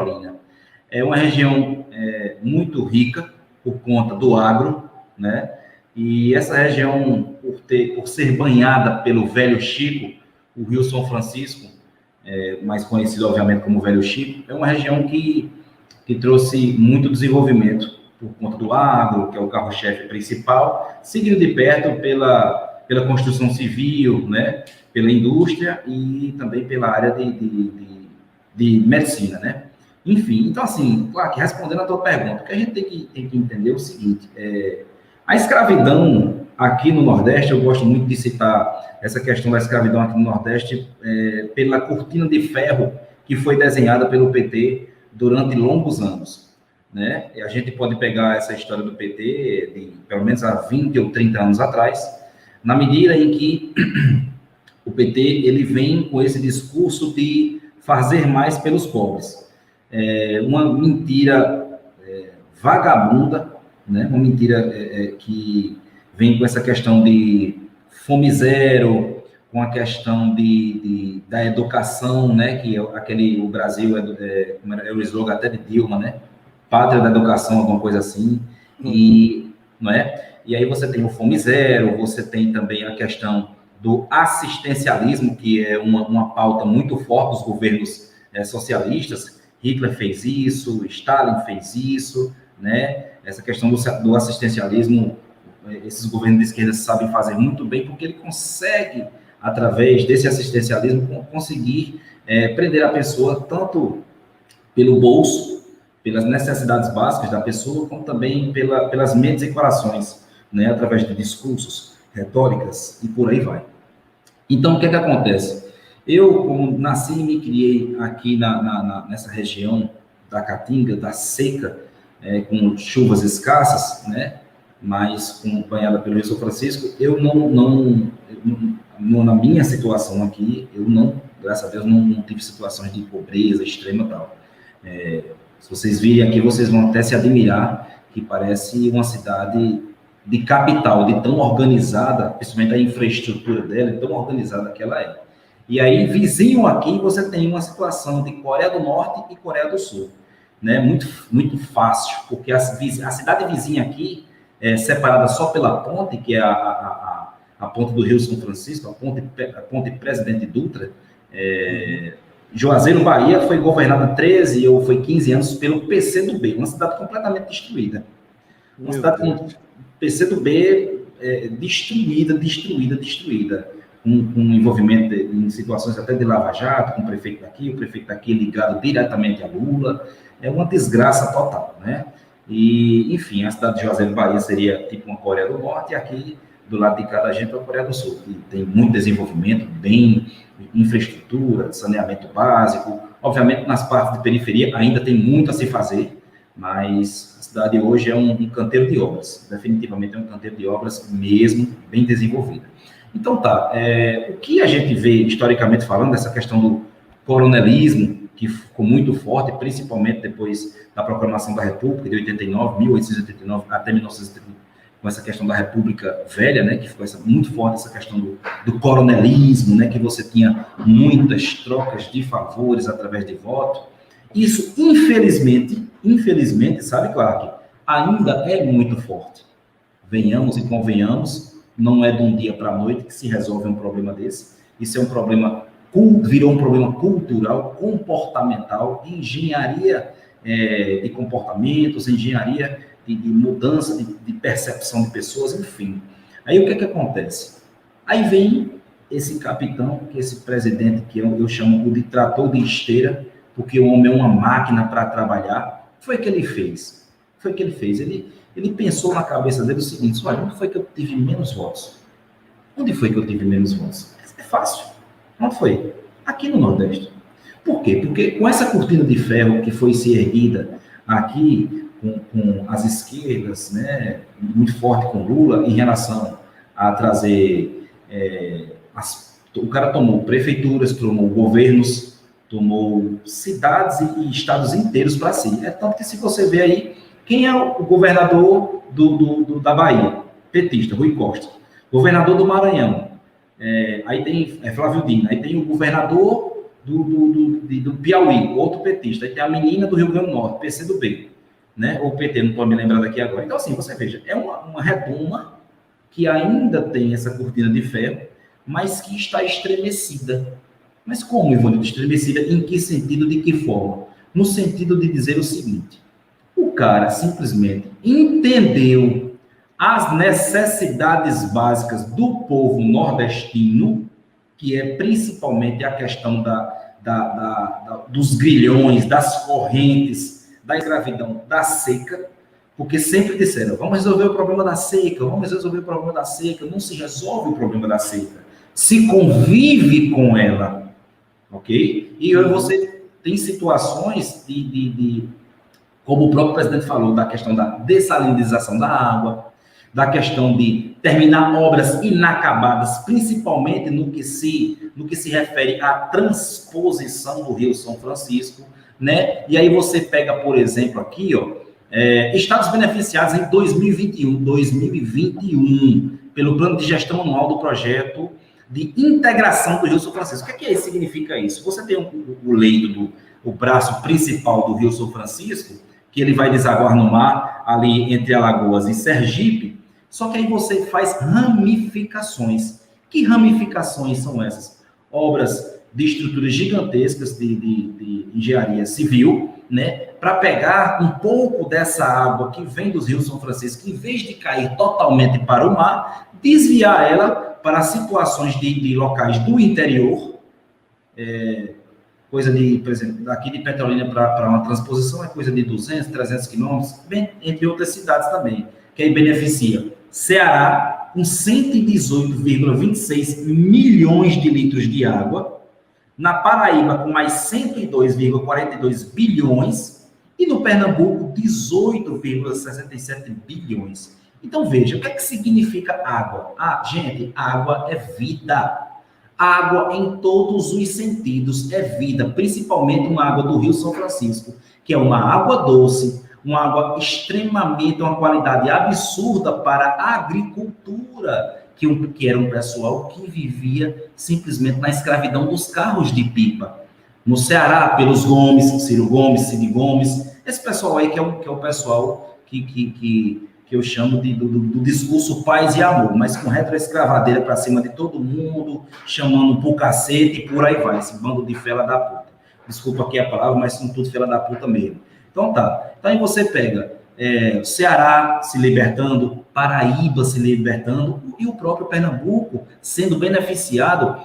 Petrolina. É uma região muito rica por conta do agro, né? E essa região, por ser banhada pelo Velho Chico, o Rio São Francisco, mais conhecido, obviamente, como Velho Chico, é uma região que trouxe muito desenvolvimento por conta do agro, que é o carro-chefe principal, seguido de perto pela construção civil, né? Pela indústria e também pela área de medicina, né? Enfim, então, assim, claro que respondendo a tua pergunta, o que a gente tem que entender é o seguinte, a escravidão aqui no Nordeste, eu gosto muito de citar essa questão da escravidão aqui no Nordeste, pela cortina de ferro que foi desenhada pelo PT durante longos anos, né? E a gente pode pegar essa história do PT, de pelo menos há 20 ou 30 anos atrás, na medida em que o PT ele vem com esse discurso de fazer mais pelos pobres. Uma mentira vagabunda, né? Uma mentira que vem com essa questão de fome zero, com a questão da educação, né? Que o Brasil é o slogan até de Dilma, né? Pátria da educação, alguma coisa assim. E, não é? E aí você tem o fome zero, você tem também a questão do assistencialismo, que é uma pauta muito forte dos governos socialistas. Hitler fez isso, Stalin fez isso, né? Essa questão do assistencialismo, esses governos de esquerda sabem fazer muito bem, porque ele consegue, através desse assistencialismo, conseguir prender a pessoa tanto pelo bolso, pelas necessidades básicas da pessoa, como também pelas mentes e corações, né? Através de discursos, retóricas e por aí vai. Então, o que é que acontece? Eu, como nasci e me criei aqui nessa região da Caatinga, da seca, com chuvas escassas, né? Mas acompanhada pelo Rio São Francisco, eu na minha situação aqui, eu não, graças a Deus, não tive situações de pobreza extrema e tal. Se vocês virem aqui, vocês vão até se admirar que parece uma cidade de capital, de tão organizada, principalmente a infraestrutura dela, tão organizada que ela é. E aí, vizinho aqui, você tem uma situação de Coreia do Norte e Coreia do Sul, né? Muito, muito fácil, porque a cidade vizinha aqui é separada só pela ponte, que é a ponte do Rio São Francisco, a ponte Presidente Dutra. Juazeiro, Bahia, foi governada 13 ou foi 15 anos pelo PCdoB, uma cidade completamente destruída. Uma cidade com PCdoB destruída. Com envolvimento em situações até de Lava Jato, com o prefeito daqui ligado diretamente a Lula, é uma desgraça total, né? E, enfim, a cidade de Juazeiro, Bahia, seria tipo uma Coreia do Norte, e aqui, do lado de cá da gente, é a Coreia do Sul, que tem muito desenvolvimento, bem, infraestrutura, saneamento básico, obviamente nas partes de periferia ainda tem muito a se fazer, mas a cidade hoje é um canteiro de obras, definitivamente é um canteiro de obras mesmo, bem desenvolvida. Então tá, o que a gente vê historicamente falando dessa questão do coronelismo, que ficou muito forte, principalmente depois da proclamação da República de 1889 até 1989, com essa questão da República Velha, né, que ficou muito forte essa questão do coronelismo, né, que você tinha muitas trocas de favores através de voto. Isso, infelizmente, sabe, Clark, ainda é muito forte. Venhamos e convenhamos, não é de um dia para a noite que se resolve um problema desse. Isso é um problema, virou um problema cultural, comportamental, de engenharia de comportamentos, engenharia de mudança de percepção de pessoas, enfim. Aí o que acontece? Aí vem esse capitão, que esse presidente, que eu chamo de trator de esteira, porque o homem é uma máquina para trabalhar. Foi o que ele fez. Ele pensou na cabeça dele o seguinte: olha, onde foi que eu tive menos votos? É fácil. Onde foi? Aqui no Nordeste. Por quê? Porque com essa cortina de ferro que foi se erguida aqui com as esquerdas, né, muito forte com Lula, em relação a trazer... o cara tomou prefeituras, tomou governos, tomou cidades e estados inteiros para si. É tanto que se você vê aí, quem é o governador da Bahia? Petista, Rui Costa. Governador do Maranhão, aí tem Flávio Dino. Aí tem o governador do Piauí, outro petista. Aí tem a menina do Rio Grande do Norte, PCdoB, né? Ou PT, não estou me lembrando aqui agora. Então, assim, você veja, é uma redoma que ainda tem essa cortina de ferro, mas que está estremecida. Mas como, Ivone, estremecida? Em que sentido, de que forma? No sentido de dizer o seguinte: o cara simplesmente entendeu as necessidades básicas do povo nordestino, que é principalmente a questão dos grilhões, das correntes, da escravidão, da seca, porque sempre disseram, vamos resolver o problema da seca, vamos resolver o problema da seca. Não se resolve o problema da seca, se convive com ela, ok? E você tem situações como o próprio presidente falou, da questão da dessalinização da água, da questão de terminar obras inacabadas, principalmente no que se refere à transposição do Rio São Francisco, né? E aí você pega, por exemplo, aqui, ó, estados beneficiados em 2021, pelo plano de gestão anual do projeto de integração do Rio São Francisco. O que é que significa isso? Você tem o leito, o braço principal do Rio São Francisco, que ele vai desaguar no mar, ali entre Alagoas e Sergipe, só que aí você faz ramificações. Que ramificações são essas? Obras de estruturas gigantescas de engenharia civil, né, para pegar um pouco dessa água que vem dos rios São Francisco, em vez de cair totalmente para o mar, desviar ela para situações de locais do interior, coisa de, por exemplo, daqui de Petrolina para uma transposição é coisa de 200, 300 quilômetros, entre outras cidades também, que aí beneficia Ceará com 118,26 milhões de litros de água, na Paraíba com mais 102,42 bilhões e no Pernambuco 18,67 bilhões. Então veja, o que é que significa água? Gente, água é vida. Água em todos os sentidos é vida, principalmente uma água do Rio São Francisco, que é uma água doce, uma água extremamente, uma qualidade absurda para a agricultura, que era um pessoal que vivia simplesmente na escravidão dos carros de pipa. No Ceará, pelos Gomes, Ciro Gomes, Cid Gomes, esse pessoal aí que é o pessoal que eu chamo do discurso paz e amor, mas com retroescravadeira para cima de todo mundo, chamando por cacete e por aí vai, esse bando de fela da puta. Desculpa aqui a palavra, mas são tudo fela da puta mesmo. Então tá, então aí você pega Ceará se libertando, Paraíba se libertando e o próprio Pernambuco sendo beneficiado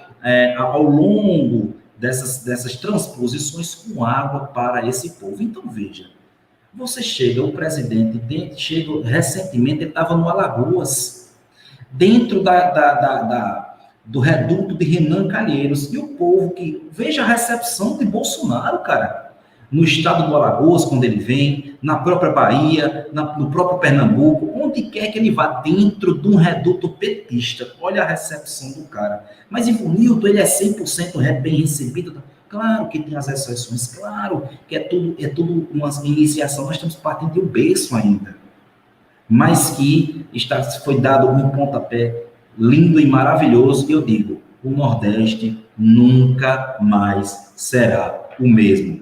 ao longo dessas transposições com água para esse povo. Então veja, você chega, o presidente chega recentemente, ele estava no Alagoas, dentro do reduto de Renan Calheiros, e o povo que, veja a recepção de Bolsonaro, cara, no estado do Alagoas, quando ele vem, na própria Bahia, no próprio Pernambuco, onde quer que ele vá, dentro de um reduto petista, olha a recepção do cara. Mas Ivanilton, ele é 100% bem recebido. Claro que tem as exceções, claro que é tudo uma iniciação, nós estamos partindo de um berço ainda, mas que foi dado um pontapé lindo e maravilhoso, e eu digo, o Nordeste nunca mais será o mesmo.